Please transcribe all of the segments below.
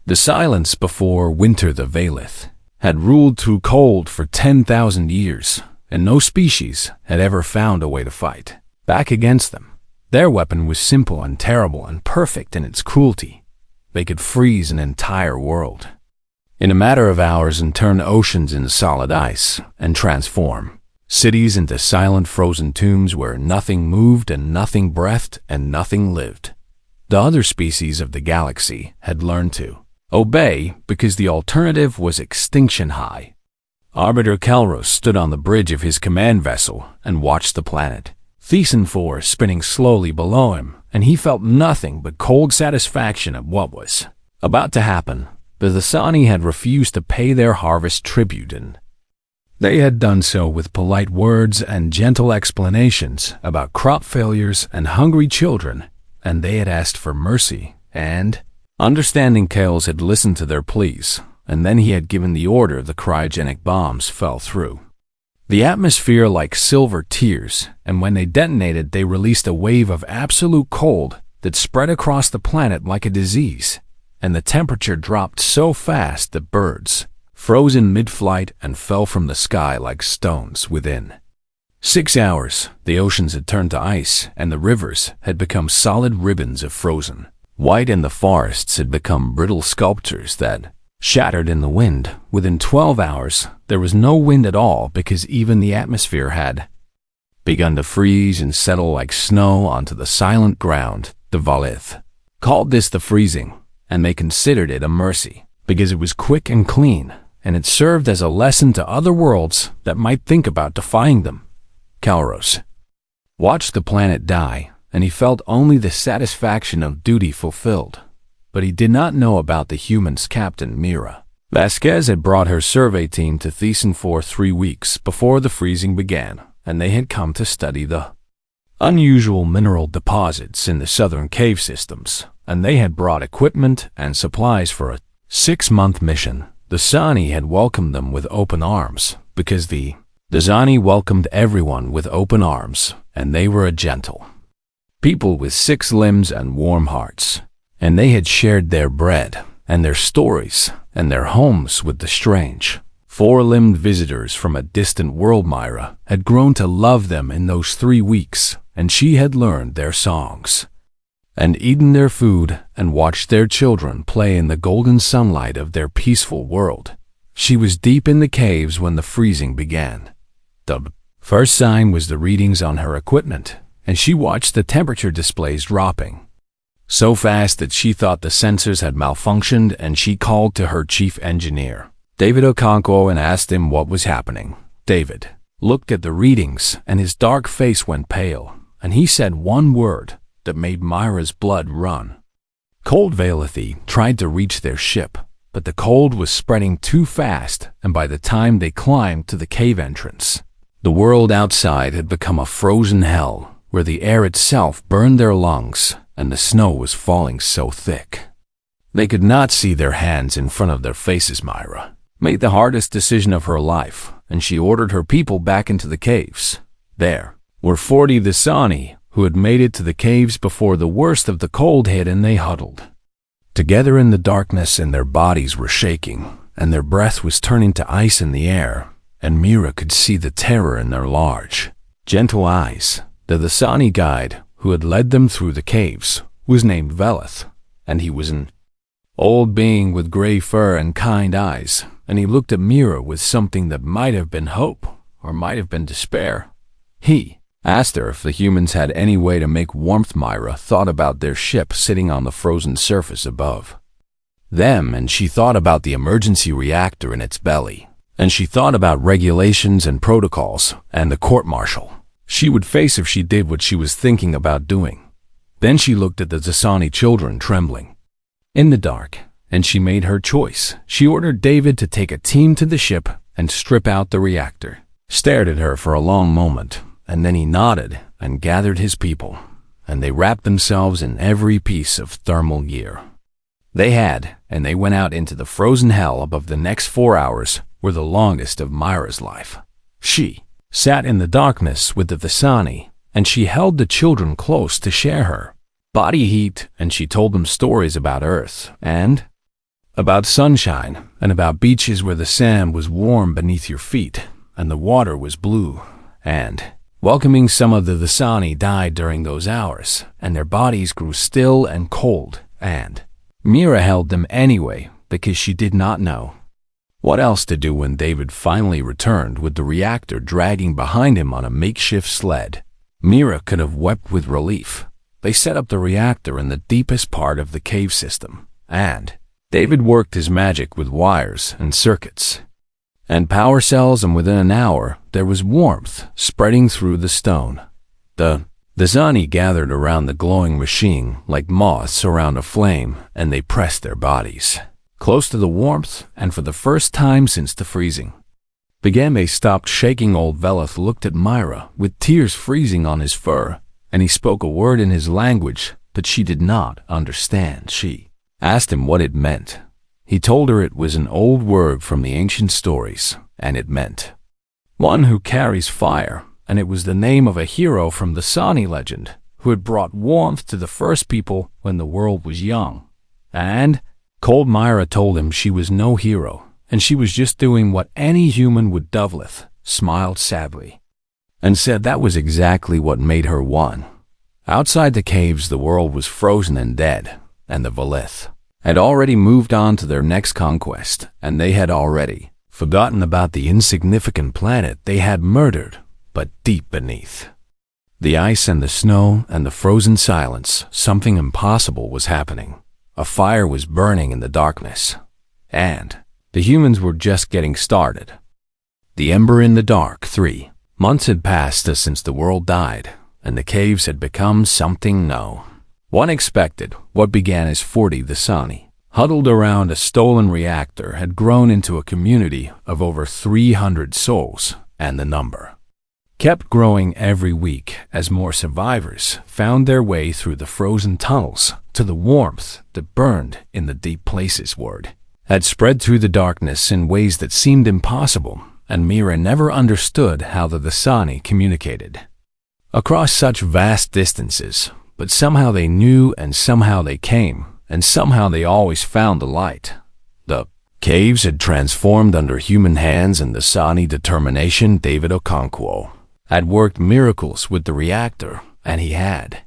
The silence before winter the Veileth had ruled through cold for 10,000 years, and no species had ever found a way to fight back against them. Their weapon was simple and terrible and perfect in its cruelty. They could freeze an entire world in a matter of hours and turn oceans into solid ice and transform cities into silent frozen tombs where nothing moved and nothing breathed and nothing lived. The other species of the galaxy had learned to obey because the alternative was extinction high. Arbiter Kelros stood on the bridge of his command vessel and watched the planet Thesan 4 spinning slowly below him, and he felt nothing but cold satisfaction at what was about to happen. The Thesani had refused to pay their harvest tribute, and they had done so with polite words and gentle explanations about crop failures and hungry children, and they had asked for mercy, and understanding Kales had listened to their pleas, and then he had given the order the cryogenic bombs fell through the atmosphere like silver tears, and when they detonated they released a wave of absolute cold that spread across the planet like a disease, and the temperature dropped so fast that birds froze in mid-flight and fell from the sky like stones. Within 6 hours, the oceans had turned to ice, and the rivers had become solid ribbons of frozen white, and the forests had become brittle sculptures that shattered in the wind. Within 12 hours, there was no wind at all because even the atmosphere had begun to freeze and settle like snow onto the silent ground. The Valith called this the freezing, and they considered it a mercy because it was quick and clean, and it served as a lesson to other worlds that might think about defying them. Kalros watched the planet die, and he felt only the satisfaction of duty fulfilled. But he did not know about the humans' captain, Mira. Vasquez had brought her survey team to Thesan 4 3 weeks before the freezing began, and they had come to study the unusual mineral deposits in the southern cave systems, and they had brought equipment and supplies for a 6-month mission. The Sani had welcomed them with open arms, because the Zani welcomed everyone with open arms, and they were a gentle people with 6 limbs and warm hearts, and they had shared their bread and their stories and their homes with the strange 4-limbed visitors from a distant world. Myra had grown to love them in those 3 weeks, and she had learned their songs and eaten their food and watched their children play in the golden sunlight of their peaceful world. She was deep in the caves when the freezing began. The first sign was the readings on her equipment, and she watched the temperature displays dropping so fast that she thought the sensors had malfunctioned, and she called to her chief engineer, David Okonkwo, and asked him what was happening. David looked at the readings, and his dark face went pale, and he said one word that made Myra's blood run. Cold Veilithi tried to reach their ship, but the cold was spreading too fast, and by the time they climbed to the cave entrance, the world outside had become a frozen hell, where the air itself burned their lungs, and the snow was falling so thick they could not see their hands in front of their faces. Myra made the hardest decision of her life, and she ordered her people back into the caves. There were 40 Thesani who had made it to the caves before the worst of the cold hit, and they huddled together in the darkness, and their bodies were shaking, and their breath was turning to ice in the air, and Mira could see the terror in their large, gentle eyes. The Thesani guide who had led them through the caves was named Velith, and he was an old being with gray fur and kind eyes, and he looked at Mira with something that might have been hope or might have been despair. He asked her if the humans had any way to make warmth. Myra thought about their ship sitting on the frozen surface above them, and she thought about the emergency reactor in its belly, and she thought about regulations and protocols and the court-martial she would face if she did what she was thinking about doing. Then she looked at the Thesani children trembling in the dark, and she made her choice. She ordered David to take a team to the ship and strip out the reactor. Stared at her for a long moment, and then he nodded and gathered his people, and they wrapped themselves in every piece of thermal gear they had, and they went out into the frozen hell above. The next 4 hours were the longest of Myra's life. She sat in the darkness with the Thesani, and she held the children close to share her body heat, and she told them stories about Earth and about sunshine, and about beaches where the sand was warm beneath your feet, and the water was blue, and welcoming some of the Dasani died during those hours, and their bodies grew still and cold, and Mira held them anyway because she did not know what else to do when David finally returned with the reactor dragging behind him on a makeshift sled. Mira could have wept with relief. They set up the reactor in the deepest part of the cave system, and David worked his magic with wires and circuits and power cells, and within an hour there was warmth spreading through the stone. The Dasani gathered around the glowing machine like moths around a flame, and they pressed their bodies close to the warmth, and for the first time since the freezing began they stopped shaking. Old Veleth looked at Myra with tears freezing on his fur, and he spoke a word in his language that she did not understand. She asked him what it meant. He told her it was an old word from the ancient stories, and it meant one who carries fire, and it was the name of a hero from the Sani legend who had brought warmth to the first people when the world was young. And cold Myra told him she was no hero, and she was just doing what any human would. Dovleth smiled sadly and said that was exactly what made her one. Outside the caves the world was frozen and dead, and the Veleth had already moved on to their next conquest, and they had already forgotten about the insignificant planet they had murdered. But deep beneath the ice and the snow and the frozen silence, something impossible was happening. A fire was burning in the darkness, and the humans were just getting started. The ember in the dark. 3 months had passed since the world died, and the caves had become something no one expected. What began as 40 Dasani huddled around a stolen reactor had grown into a community of over 300 souls, and the number kept growing every week as more survivors found their way through the frozen tunnels to the warmth that burned in the deep places. Word had spread through the darkness in ways that seemed impossible, and Mira never understood how the Dasani communicated across such vast distances, but somehow they knew, and somehow they came, and somehow they always found the light. The caves had transformed under human hands and Dasani determination. David Okonkwo had worked miracles with the reactor, and he had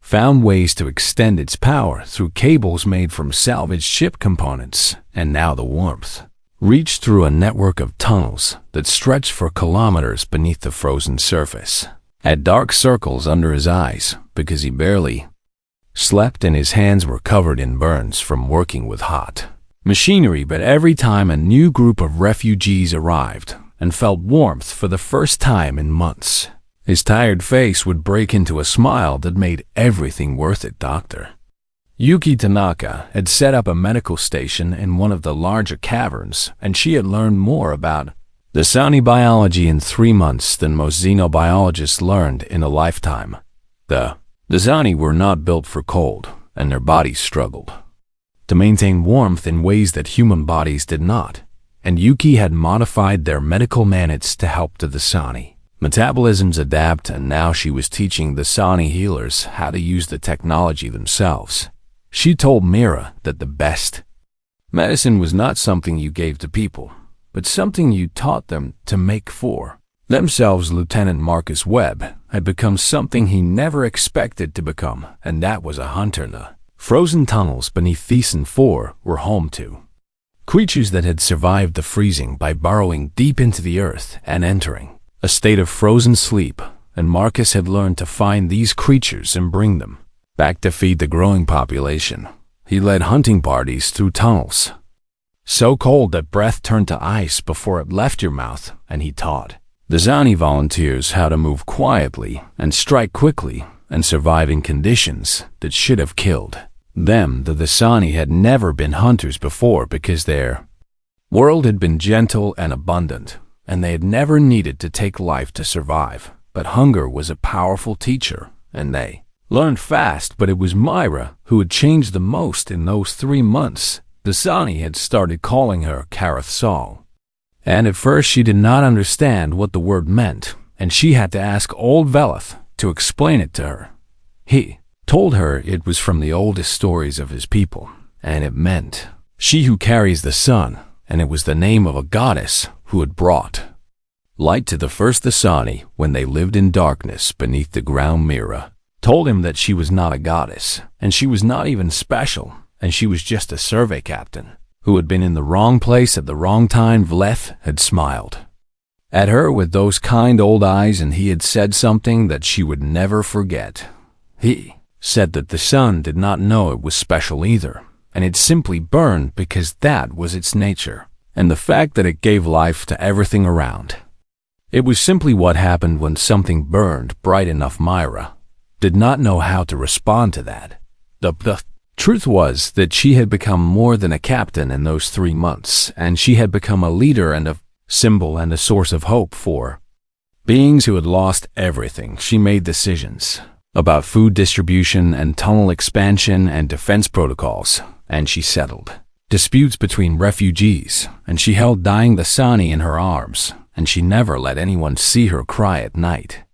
found ways to extend its power through cables made from salvaged ship components, and now the warmth reached through a network of tunnels that stretched for kilometers beneath the frozen surface. Had dark circles under his eyes because he barely slept, and his hands were covered in burns from working with hot machinery. But every time a new group of refugees arrived and felt warmth for the first time in months, his tired face would break into a smile that made everything worth it. Dr. Yuki Tanaka had set up a medical station in one of the larger caverns, and she had learned more about Dasani biology in 3 months than most xenobiologists learned in a lifetime. The Dasani were not built for cold, and their bodies struggled to maintain warmth in ways that human bodies did not, and Yuki had modified their medical manets to help the Dasani metabolisms adapt, and now she was teaching the Dasani healers how to use the technology themselves. She told Mira that the best medicine was not something you gave to people, but something you taught them to make for themselves. Lieutenant Marcus Webb had become something he never expected to become, and that was a hunter. The frozen tunnels beneath Thesan 4 were home to creatures that had survived the freezing by burrowing deep into the earth and entering a state of frozen sleep, and Marcus had learned to find these creatures and bring them back to feed the growing population. He led hunting parties through tunnels so cold that breath turned to ice before it left your mouth, and he taught the Dasani volunteers how to move quietly and strike quickly and survive in conditions that should have killed them. The Dasani had never been hunters before because their world had been gentle and abundant, and they had never needed to take life to survive. But hunger was a powerful teacher, and they learned fast. But it was Myra who had changed the most in those 3 months. Dasani had started calling her Kareth Sol, and at first she did not understand what the word meant, and she had to ask old Veleth to explain it to her. He told her it was from the oldest stories of his people, and it meant She who carries the sun, and it was the name of a goddess who had brought light to the first Dasani when they lived in darkness beneath the ground mirror, told him that she was not a goddess, and she was not even special, and she was just a survey captain who had been in the wrong place at the wrong time. Vleth had smiled at her with those kind old eyes, and he had said something that she would never forget. He said that the sun did not know it was special either, and it simply burned because that was its nature, and the fact that it gave life to everything around. It was simply what happened when something burned bright enough. Myra did not know how to respond to that. The truth was that she had become more than a captain in those 3 months, and she had become a leader and a symbol and a source of hope for beings who had lost everything. She made decisions about food distribution and tunnel expansion and defense protocols, and she settled disputes between refugees, and she held dying Dasani in her arms, and she never let anyone see her cry at night.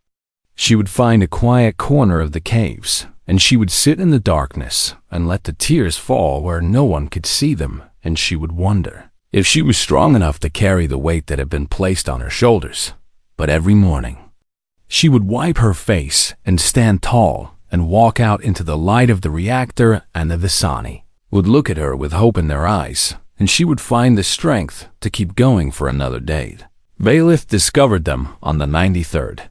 She would find a quiet corner of the caves, and she would sit in the darkness and let the tears fall where no one could see them, and she would wonder if she was strong enough to carry the weight that had been placed on her shoulders. But every morning, she would wipe her face and stand tall and walk out into the light of the reactor, and the Dasani would look at her with hope in their eyes, and she would find the strength to keep going for another day. Valith discovered them on the 93rd.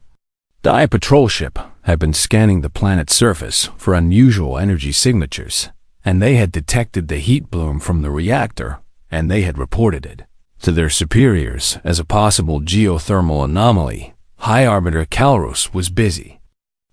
The patrol ship had been scanning the planet's surface for unusual energy signatures, and they had detected the heat bloom from the reactor, and they had reported it to their superiors as a possible geothermal anomaly. High Arbiter Kalros was busy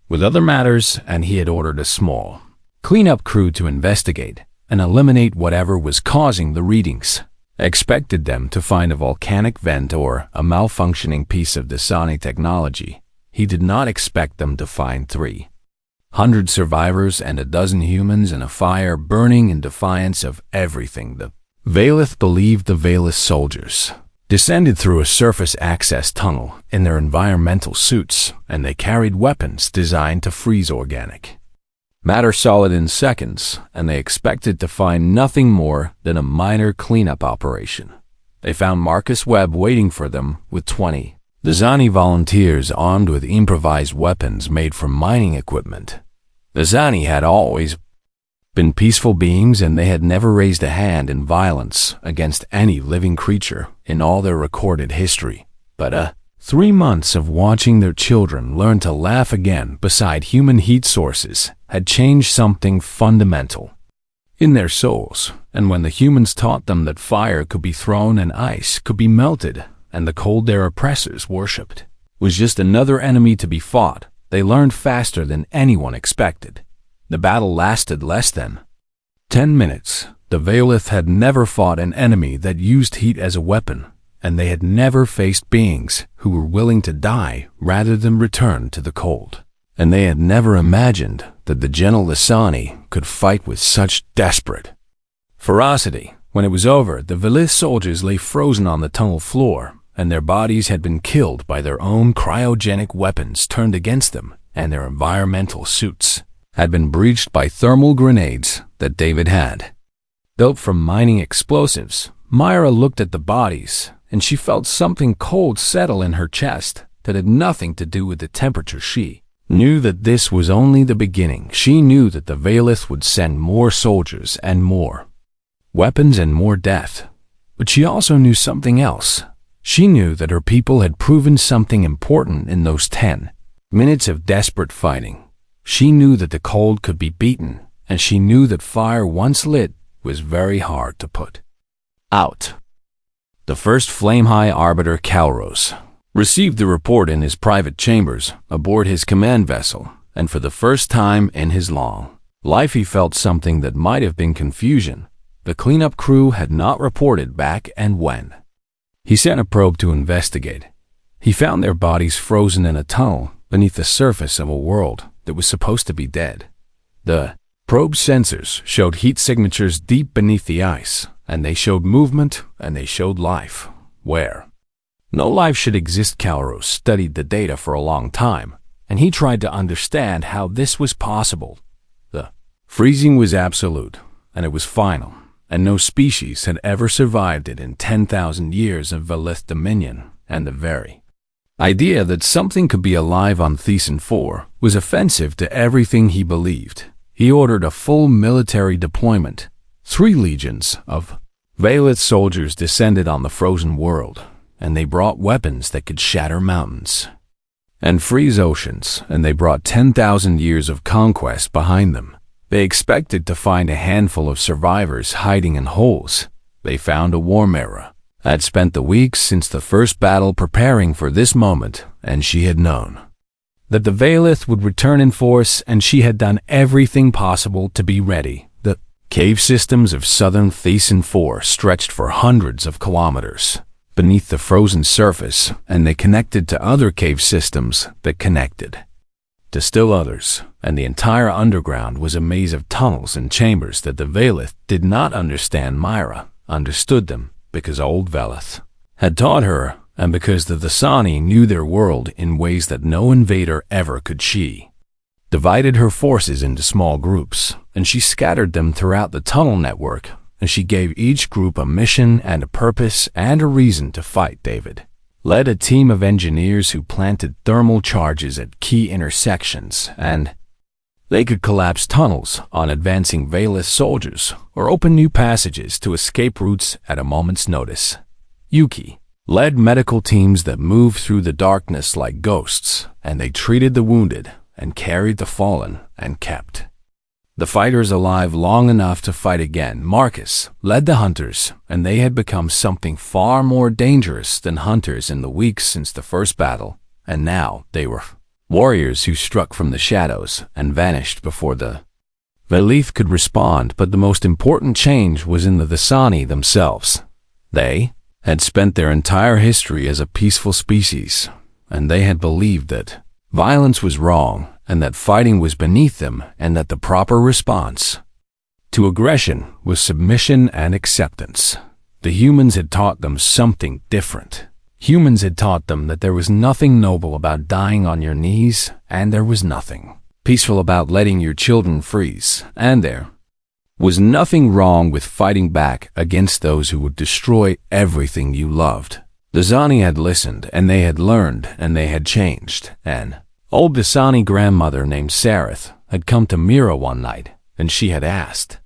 with other matters, and he had ordered a small cleanup crew to investigate and eliminate whatever was causing the readings. Expected them to find a volcanic vent or a malfunctioning piece of Dasani technology. He did not expect them to find 300 survivors and a dozen humans in a fire burning in defiance of everything. The Valith believed the Valith soldiers descended through a surface access tunnel in their environmental suits, and they carried weapons designed to freeze organic matter solid in seconds, and they expected to find nothing more than a minor cleanup operation. They found Marcus Webb waiting for them with 20 Dasani volunteers armed with improvised weapons made from mining equipment. Dasani had always been peaceful beings, and they had never raised a hand in violence against any living creature in all their recorded history. But 3 months of watching their children learn to laugh again beside human heat sources had changed something fundamental in their souls, and when the humans taught them that fire could be thrown and ice could be melted, and the cold their oppressors worshipped was just another enemy to be fought, they learned faster than anyone expected. The battle lasted less than 10 minutes. The Valith had never fought an enemy that used heat as a weapon, and they had never faced beings who were willing to die rather than return to the cold. And they had never imagined that the gentle Dasani could fight with such desperate ferocity. When it was over, the Valith soldiers lay frozen on the tunnel floor, and their bodies had been killed by their own cryogenic weapons turned against them, and their environmental suits had been breached by thermal grenades that David had built from mining explosives. Myra looked at the bodies, and she felt something cold settle in her chest that had nothing to do with the temperature. She knew that this was only the beginning. She knew that the Valith would send more soldiers and more weapons and more death. But she also knew something else. She knew that her people had proven something important in those 10 minutes of desperate fighting. She knew that the cold could be beaten, and she knew that fire once lit was very hard to put out. The first Flame-High Arbiter Kalros received the report in his private chambers aboard his command vessel, and for the first time in his long life he felt something that might have been confusion. The cleanup crew had not reported back, and when he sent a probe to investigate, he found their bodies frozen in a tunnel beneath the surface of a world that was supposed to be dead. The probe's sensors showed heat signatures deep beneath the ice, and they showed movement, and they showed life where no life should exist. Kalros studied the data for a long time, and he tried to understand how this was possible. The freezing was absolute, and it was final, and no species had ever survived it in 10,000 years of Velith dominion, and the very idea that something could be alive on Thesan 4 was offensive to everything he believed. He ordered a full military deployment. 3 legions of Velith soldiers descended on the frozen world, and they brought weapons that could shatter mountains and freeze oceans, and they brought 10,000 years of conquest behind them. They expected to find a handful of survivors hiding in holes. They found a war mare had spent the weeks since the first battle preparing for this moment, and she had known that the Velith would return in force, and she had done everything possible to be ready. The cave systems of southern Thesan 4 stretched for hundreds of kilometers beneath the frozen surface, and they connected to other cave systems that connected to still others, and the entire underground was a maze of tunnels and chambers that the Velith did not understand. Myra understood them because old Velith had taught her, and because the Thesani knew their world in ways that no invader ever could. She divided her forces into small groups, and she scattered them throughout the tunnel network, and she gave each group a mission and a purpose and a reason to fight. David led a team of engineers who planted thermal charges at key intersections, and they could collapse tunnels on advancing Velith soldiers or open new passages to escape routes at a moment's notice. Yuki led medical teams that moved through the darkness like ghosts, and they treated the wounded and carried the fallen and kept the fighters alive long enough to fight again. Marcus led the hunters, and they had become something far more dangerous than hunters in the weeks since the first battle, and now they were warriors who struck from the shadows and vanished before the Velith could respond. But the most important change was in the Thesani themselves. They had spent their entire history as a peaceful species, and they had believed that violence was wrong, and that fighting was beneath them, and that the proper response to aggression was submission and acceptance. The humans had taught them something different. Humans had taught them that there was nothing noble about dying on your knees, and there was nothing peaceful about letting your children freeze, and there was nothing wrong with fighting back against those who would destroy everything you loved. The Zani had listened, and they had learned, and they had changed. An old Thesani grandmother named Sarith had come to Mira one night, and she had asked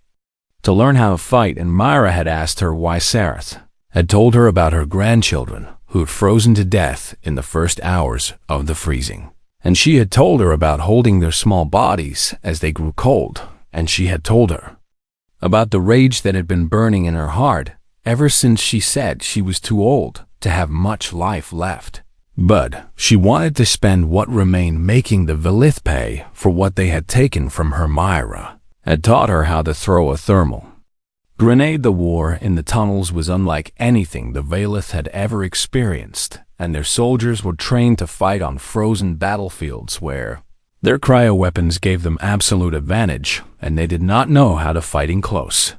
to learn how to fight, and Myra had asked her why. Sarith had told her about her grandchildren who had frozen to death in the first hours of the freezing, and she had told her about holding their small bodies as they grew cold, and she had told her about the rage that had been burning in her heart ever since she said she was too old to have much life left. But she wanted to spend what remained making the Velith pay for what they had taken from her. Myra had taught her how to throw a thermal grenade. The war in the tunnels was unlike anything the Velith had ever experienced, and their soldiers were trained to fight on frozen battlefields where their cryo-weapons gave them absolute advantage, and they did not know how to fight in close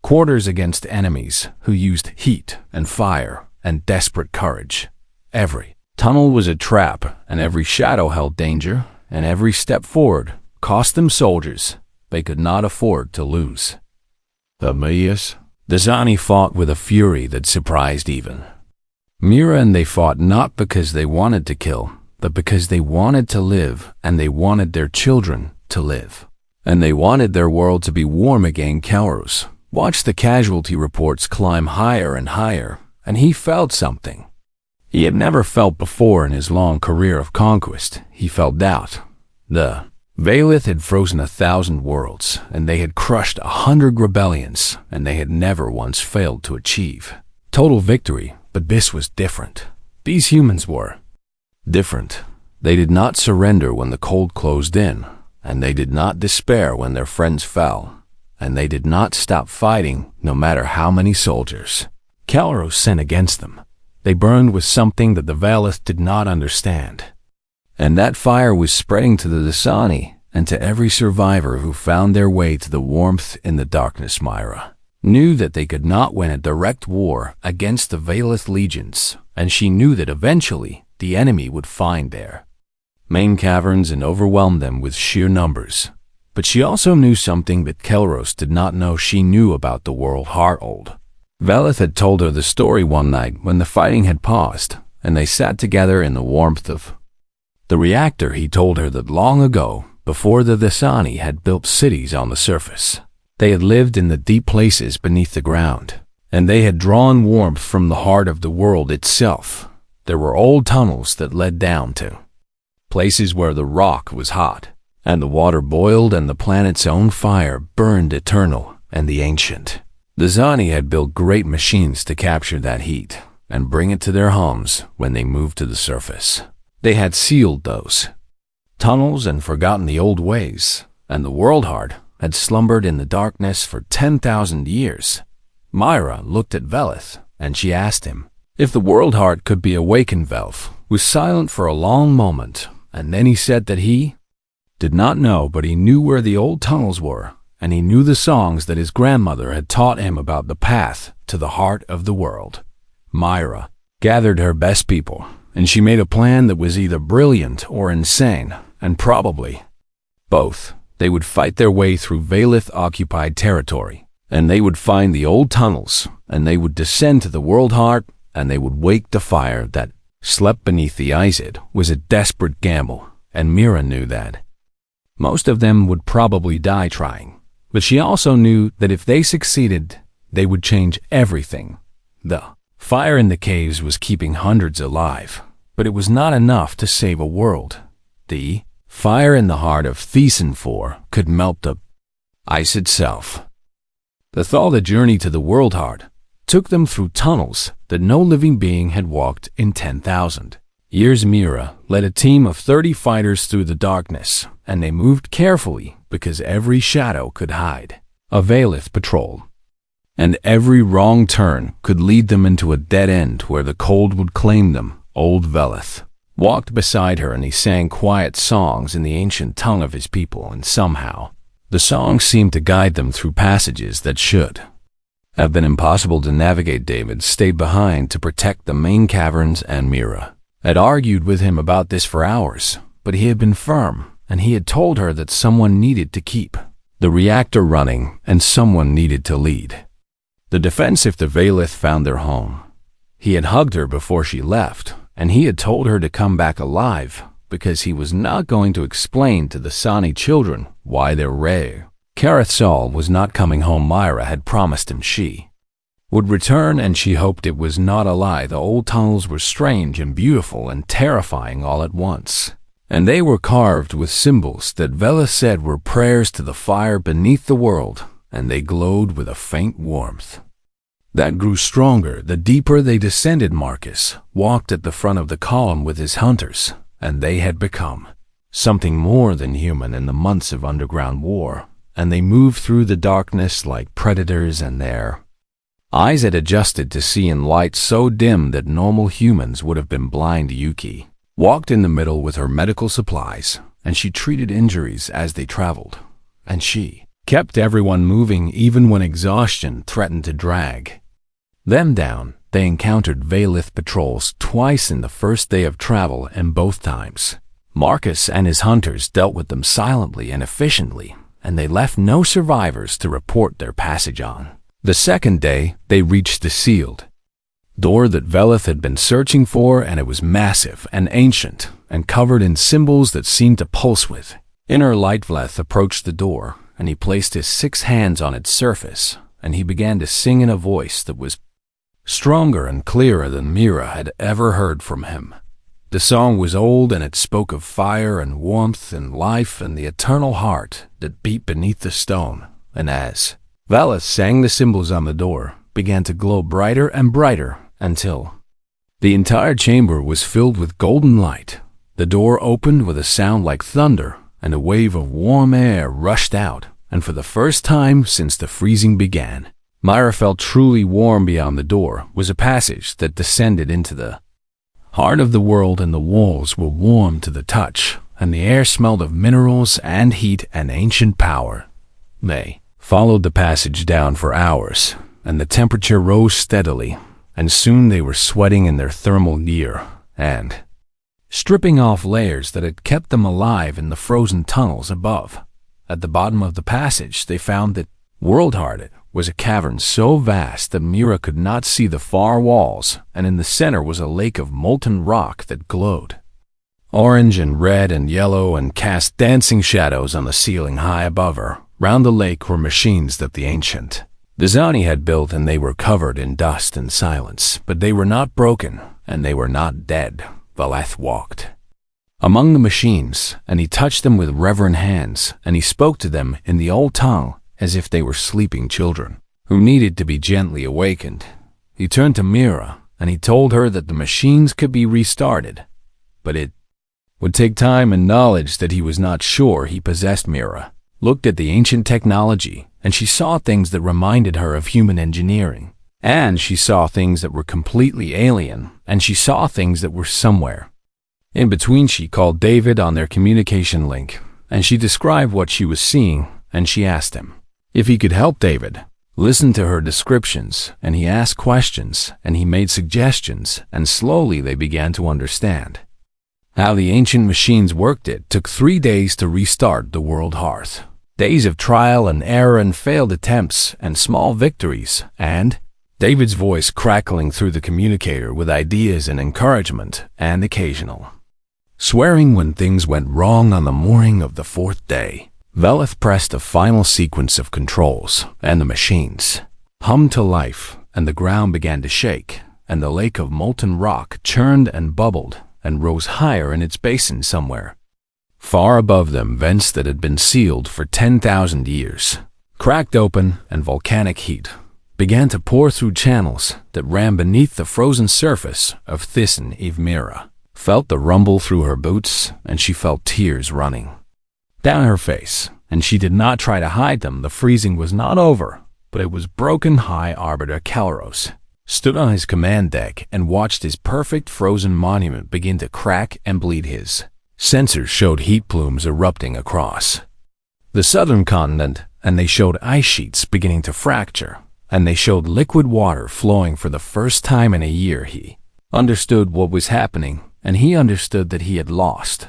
quarters against enemies who used heat and fire and desperate courage. Every tunnel was a trap, and every shadow held danger, and every step forward cost them soldiers they could not afford to lose. The Zani fought with a fury that surprised even Mira, and they fought not because they wanted to kill, but because they wanted to live, and they wanted their children to live, and they wanted their world to be warm again. Kalros watched the casualty reports climb higher and higher, and he felt something he had never felt before in his long career of conquest. He felt doubt. The Velith had frozen 1,000 worlds, and they had crushed 100 rebellions, and they had never once failed to achieve total victory. But this was different. These humans were different. They did not surrender when the cold closed in, and they did not despair when their friends fell, and they did not stop fighting no matter how many soldiers Kalros sent against them. They burned with something that the Velith did not understand, and that fire was spreading to the Thesani and to every survivor who found their way to the warmth in the darkness. Myra knew that they could not win a direct war against the Velith legions, and she knew that eventually the enemy would find their main caverns and overwhelm them with sheer numbers. But she also knew something that Kelros did not know she knew about the world Heart. Velith had told her the story one night when the fighting had paused, and they sat together in the warmth of the reactor. He told her that long ago, before the Thesani had built cities on the surface, they had lived in the deep places beneath the ground, and they had drawn warmth from the heart of the world itself. There were old tunnels that led down to places where the rock was hot, and the water boiled, and the planet's own fire burned eternal and the ancient. The Zani had built great machines to capture that heat and bring it to their homes when they moved to the surface. They had sealed those tunnels and forgotten the old ways, and the world heart had slumbered in the darkness for 10,000 years. Myra looked at Velith, and she asked him if the world heart could be awakened. Velith was silent for a long moment, and then he said that he did not know, but he knew where the old tunnels were, and he knew the songs that his grandmother had taught him about the path to the heart of the world. Myra gathered her best people, and she made a plan that was either brilliant or insane, and probably both. They would fight their way through Velith-occupied territory, and they would find the old tunnels, and they would descend to the world heart, and they would wake the fire that slept beneath the ice. It was a desperate gamble, and Mira knew that most of them would probably die trying. But she also knew that if they succeeded, they would change everything. The fire in the caves was keeping hundreds alive, but it was not enough to save a world. The fire in the heart of Thesan 4 could melt the ice itself. The journey to the world heart took them through tunnels that no living being had walked in 10,000 years. Mira led a team of 30 fighters through the darkness, and they moved carefully because every shadow could hide a Velith patrol, and every wrong turn could lead them into a dead end where the cold would claim them. Old Velith walked beside her, and he sang quiet songs in the ancient tongue of his people, and somehow the songs seemed to guide them through passages that should have been impossible to navigate. David stayed behind to protect the main caverns, and Mira had argued with him about this for hours, but he had been firm, and he had told her that someone needed to keep the reactor running, and someone needed to lead the defense if the Velith found their home. He had hugged her before she left, and he had told her to come back alive, because he was not going to explain to the Sani children why their Rey Kareth Saul was not coming home. Myra had promised him she would return, and she hoped it was not a lie. The old tunnels were strange and beautiful and terrifying all at once, and they were carved with symbols that Velith said were prayers to the fire beneath the world, and they glowed with a faint warmth that grew stronger the deeper they descended. Marcus walked at the front of the column with his hunters, and they had become something more than human in the months of underground war, and they moved through the darkness like predators, and their eyes had adjusted to see in light so dim that normal humans would have been blind. Yuki walked in the middle with her medical supplies, and she treated injuries as they traveled, and she kept everyone moving even when exhaustion threatened to drag them down. They encountered Velith patrols twice in the first day of travel, and both times Marcus and his hunters dealt with them silently and efficiently, and they left no survivors to report their passage on. The second day, they reached the sealed door that Velith had been searching for, and it was massive and ancient and covered in symbols that seemed to pulse with inner light. Velith approached the door, and he placed his 6 hands on its surface, and he began to sing in a voice that was stronger and clearer than Mira had ever heard from him. The song was old, and it spoke of fire and warmth and life and the eternal heart that beat beneath the stone. And as Velith sang, the symbols on the door began to glow brighter and brighter until the entire chamber was filled with golden light. The door opened with a sound like thunder, and a wave of warm air rushed out, and for the first time since the freezing began, Myra felt truly warm. Beyond the door was a passage that descended into the heart of the world, and the walls were warm to the touch, and the air smelled of minerals and heat and ancient power. They followed the passage down for hours, and the temperature rose steadily, and soon they were sweating in their thermal gear and stripping off layers that had kept them alive in the frozen tunnels above. At the bottom of the passage, they found that Worldheart was a cavern so vast that Mira could not see the far walls, and in the center was a lake of molten rock that glowed orange and red and yellow and cast dancing shadows on the ceiling high above her. Round the lake were machines that the ancient Zani had built, and they were covered in dust and silence, but they were not broken, and they were not dead. Veleth walked among the machines, and he touched them with reverent hands, and he spoke to them in the old tongue as if they were sleeping children who needed to be gently awakened. He turned to Mira, and he told her that the machines could be restarted, but it would take time and knowledge that he was not sure he possessed. Mira looked at the ancient technology, and she saw things that reminded her of human engineering, and she saw things that were completely alien, and she saw things that were somewhere in between. She called David on their communication link, and she described what she was seeing, and she asked him if he could help. David listened to her descriptions, and he asked questions, and he made suggestions, and slowly they began to understand how the ancient machines worked. It took 3 days to restart the world hearth. Days of trial and error and failed attempts and small victories, and David's voice crackling through the communicator with ideas and encouragement, and occasional swearing when things went wrong. On the morning of the 4th day, Veleth pressed a final sequence of controls, and the machines hummed to life, and the ground began to shake, and the lake of molten rock churned and bubbled and rose higher in its basin somewhere. Far above them, vents that had been sealed for 10,000 years cracked open, and volcanic heat began to pour through channels that ran beneath the frozen surface of Thyssen. Mira felt the rumble through her boots, and she felt tears running down her face, and she did not try to hide them. The freezing was not over, but it was broken. High Arbiter Kelros stood on his command deck and watched his perfect frozen monument begin to crack and bleed. His sensors showed heat plumes erupting across the southern continent, and they showed ice sheets beginning to fracture, and they showed liquid water flowing for the first time in a year. He understood what was happening, and he understood that he had lost.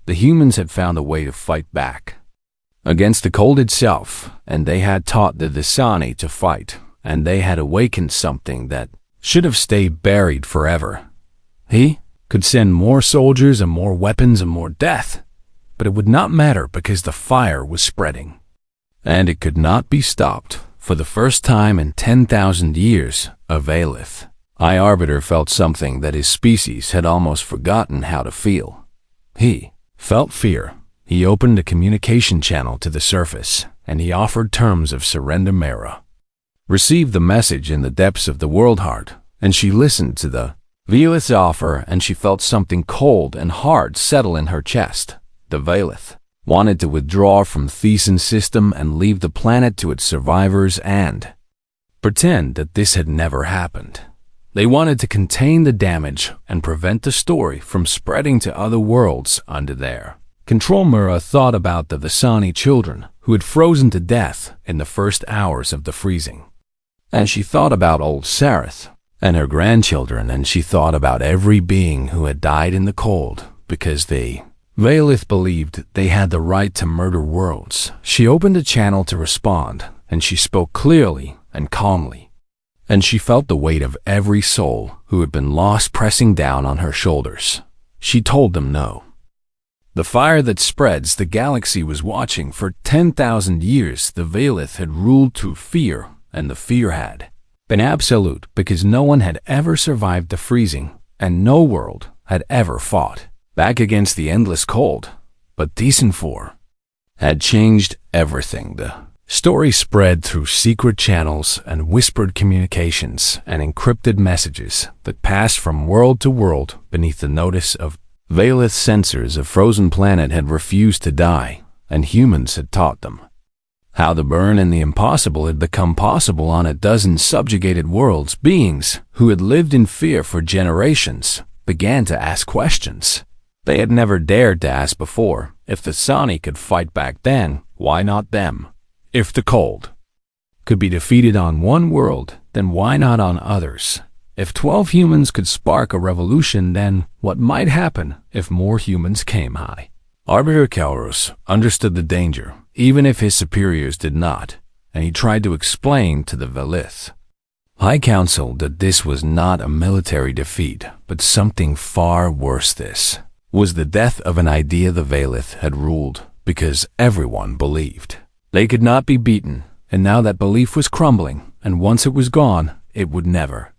The humans had found a way to fight back against the cold itself, and they had taught the Visani to fight, and they had awakened something that should have stayed buried forever. He could send more soldiers and more weapons and more death, but it would not matter because the fire was spreading, and it could not be stopped. For the first time in 10,000 years, Avalith, High Arbiter felt something that his species had almost forgotten how to feel. He felt fear. He opened a communication channel to the surface, and he offered terms of surrender. Mira received the message in the depths of the world heart, and she listened to the Velith's offer, and she felt something cold and hard settle in her chest. The Velith wanted to withdraw from Thessen's system and leave the planet to its survivors and pretend that this had never happened. They wanted to contain the damage and prevent the story from spreading to other worlds under their control. Mira thought about the Visani children who had frozen to death in the first hours of the freezing, and she thought about old Sarith and her grandchildren, and she thought about every being who had died in the cold because they Velith believed they had the right to murder worlds. She opened a channel to respond, and she spoke clearly and calmly, and she felt the weight of every soul who had been lost pressing down on her shoulders. She told them no. The fire that spreads the galaxy was watching. For 10,000 years, the Velith had ruled through fear, and the fear had been absolute because no one had ever survived the freezing, and no world had ever fought back against the endless cold. But Thessen 4 had changed everything. The story spread through secret channels and whispered communications and encrypted messages that passed from world to world beneath the notice of Velith's sensors. A frozen planet had refused to die, and humans had taught them how to burn, and the impossible had become possible on a dozen subjugated worlds. Beings who had lived in fear for generations began to ask questions they had never dared to ask before. If the Sani could fight back then, why not them? If the cold could be defeated on one world, then why not on others? If 12 humans could spark a revolution, then what might happen if more humans came? High Arbiter Kelros understood the danger. even if his superiors did not, and he tried to explain to the Velith High Council that this was not a military defeat, but something far worse. This was the death of an idea the Velith had ruled because everyone believed. They could not be beaten, and now that belief was crumbling, and once it was gone, it would never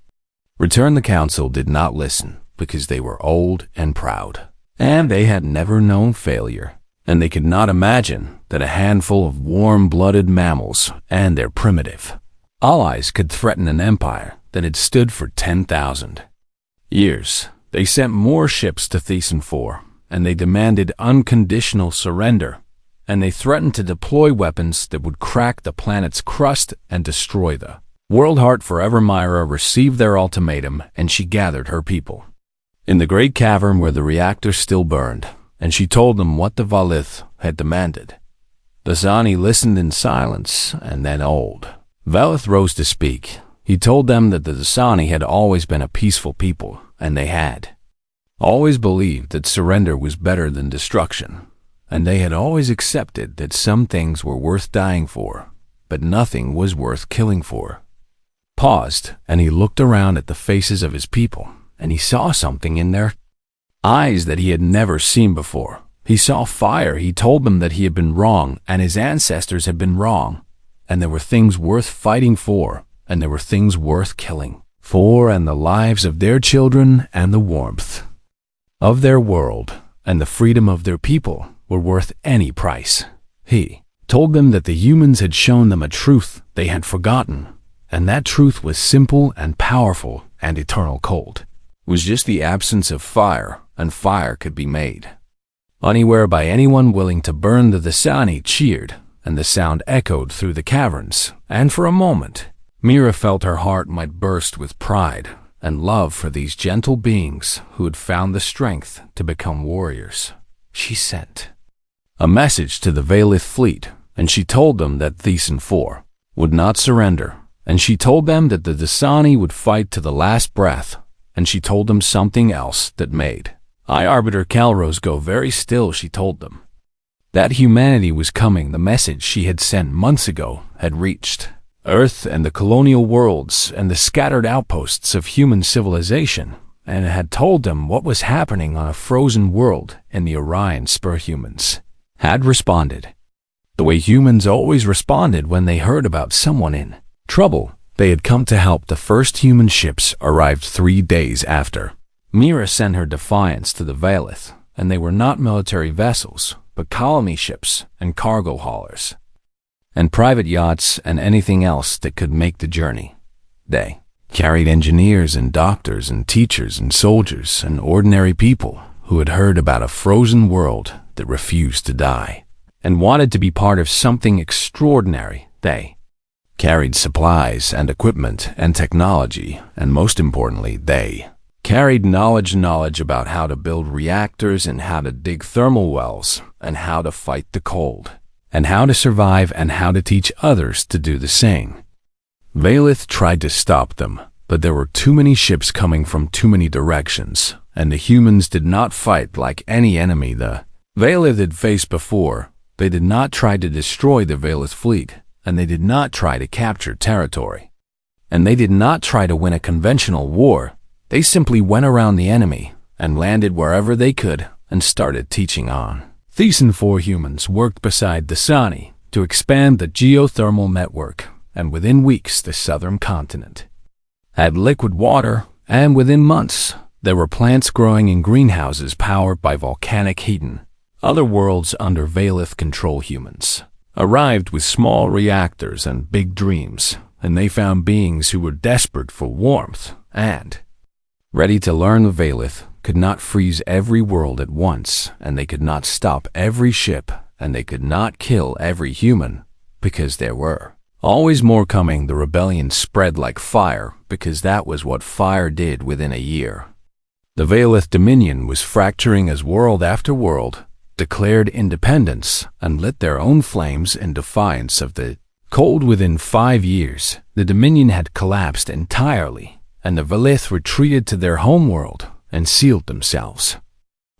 return. The council did not listen because they were old and proud, and they had never known failure, and they could not imagine that a handful of warm-blooded mammals and their primitive allies could threaten an empire that had stood for 10,000 years. They sent more ships to Thesan 4, and they demanded unconditional surrender, and they threatened to deploy weapons that would crack the planet's crust and destroy the world. Heart Forever Myra received their ultimatum, and she gathered her people in the great cavern where the reactor still burned, and she told them what the Velith had demanded. The Zani listened in silence, and then old Velith rose to speak. He told them that the Dasani had always been a peaceful people, and they had always believed that surrender was better than destruction, and they had always accepted that some things were worth dying for, but nothing was worth killing for. Paused, and he looked around at the faces of his people, and he saw something in their eyes that he had never seen before. He saw fire. He told them that he had been wrong, and his ancestors had been wrong, and there were things worth fighting for, and there were things worth killing for, and the lives of their children and the warmth of their world and the freedom of their people were worth any price. He told them that the humans had shown them a truth they had forgotten, and that truth was simple and powerful and eternal. Cold was just the absence of fire, and fire could be made anywhere by anyone willing to burn. The Dasani cheered, and the sound echoed through the caverns, and for a moment, Mira felt her heart might burst with pride and love for these gentle beings who had found the strength to become warriors. She sent a message to the Velith fleet, and she told them that Thesan 4 would not surrender, and she told them that the Dasani would fight to the last breath, and she told them something else that made High Arbiter Calros go very still. She told them that humanity was coming. The message she had sent months ago had reached Earth and the colonial worlds and the scattered outposts of human civilization, and it had told them what was happening on a frozen world in the Orion Spur. Humans had responded the way humans always responded when they heard about someone in trouble. They had come to help. The first human ships arrived 3 days after Mira sent her defiance to the Velith, and they were not military vessels, but colony ships and cargo haulers, and private yachts and anything else that could make the journey. They carried engineers and doctors and teachers and soldiers and ordinary people who had heard about a frozen world that refused to die and wanted to be part of something extraordinary. They carried supplies and equipment and technology, and most importantly, they carried knowledge about how to build reactors and how to dig thermal wells and how to fight the cold and how to survive and how to teach others to do the same. Velith tried to stop them, but there were too many ships coming from too many directions, and the humans did not fight like any enemy the Velith had faced before. They did not try to destroy the Velith fleet, and they did not try to capture territory, and they did not try to win a conventional war. They simply went around the enemy and landed wherever they could and started teaching on. Thesan 4 humans worked beside the Sani to expand the geothermal network, and within weeks the southern continent had liquid water, and within months there were plants growing in greenhouses powered by volcanic heating. Other worlds under Velith control humans arrived with small reactors and big dreams, and they found beings who were desperate for warmth and ready to learn. The Velith could not freeze every world at once, and they could not stop every ship, and they could not kill every human, because there were always more coming. The rebellion spread like fire, because that was what fire did within a year. The Velith Dominion was fracturing as world after world declared independence and lit their own flames in defiance of the cold. Within 5 years, the Dominion had collapsed entirely, and the Velith retreated to their homeworld and sealed themselves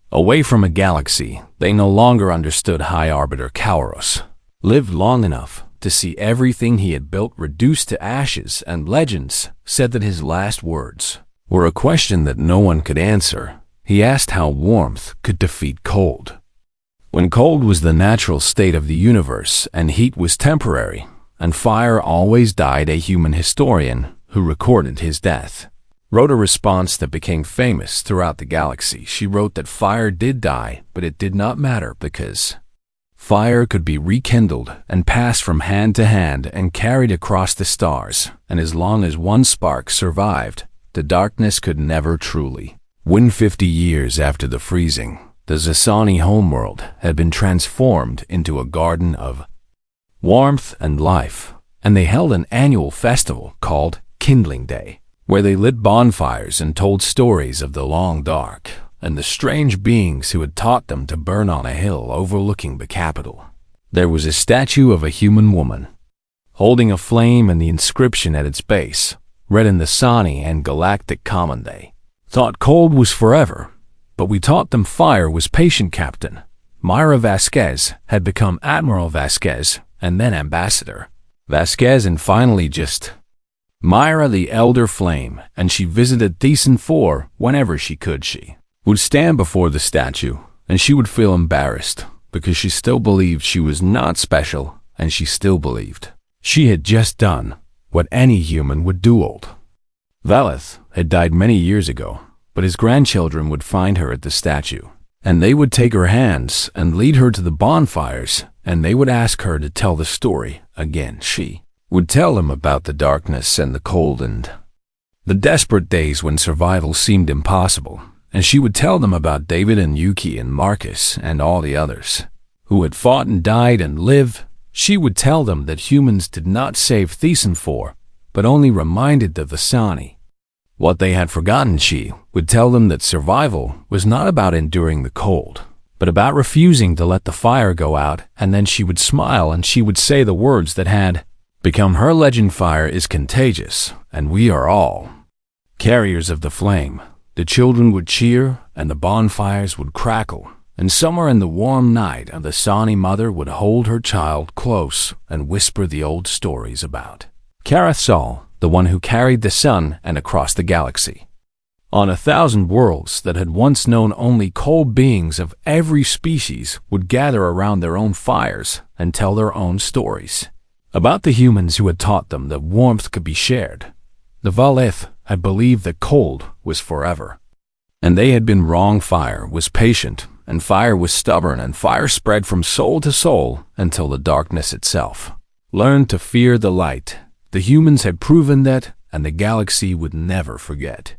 away from a galaxy they no longer understood. High Arbiter Kauros lived long enough to see everything he had built reduced to ashes, and legends said that his last words were a question that no one could answer. He asked how warmth could defeat cold. When cold was the natural state of the universe and heat was temporary, and fire always died, a human historian who recorded his death wrote a response that became famous throughout the galaxy. She wrote that fire did die, but it did not matter because fire could be rekindled and passed from hand to hand and carried across the stars, and as long as one spark survived, the darkness could never truly win. 50 years after the freezing, the Zasani homeworld had been transformed into a garden of warmth and life, and they held an annual festival called Kindling Day, where they lit bonfires and told stories of the long dark and the strange beings who had taught them to burn on a hill overlooking the capital. There was a statue of a human woman holding a flame, and the inscription at its base read in the Sani and Galactic common: they thought cold was forever, but we taught them fire was patient. Captain Myra Vasquez had become Admiral Vasquez and then Ambassador Vasquez, and finally just Myra the Elder Flame, and she visited Thesan 4 whenever she could. She would stand before the statue, and she would feel embarrassed because she still believed she was not special, and she still believed she had just done what any human would do. Old Valeth had died many years ago, but his grandchildren would find her at the statue, and they would take her hands and lead her to the bonfires, and they would ask her to tell the story again. She would tell them about the darkness and the cold and the desperate days when survival seemed impossible, and she would tell them about David and Yuki and Marcus and all the others who had fought and died and lived. She would tell them that humans did not save Thesan 4, but only reminded the Vasani what they had forgotten. She would tell them that survival was not about enduring the cold, but about refusing to let the fire go out, and then she would smile and she would say the words that had become her legend: fire is contagious, and we are all carriers of the flame. The children would cheer, and the bonfires would crackle, and somewhere in the warm night, the Sani mother would hold her child close and whisper the old stories about Karathsal, the one who carried the sun and across the galaxy on 1,000 worlds that had once known only cold. Beings of every species would gather around their own fires and tell their own stories about the humans who had taught them that warmth could be shared. The Valeth had believed that cold was forever, and they had been wrong. Fire was patient, and fire was stubborn, and fire spread from soul to soul until the darkness itself learned to fear the light. The humans had proven that, and the galaxy would never forget.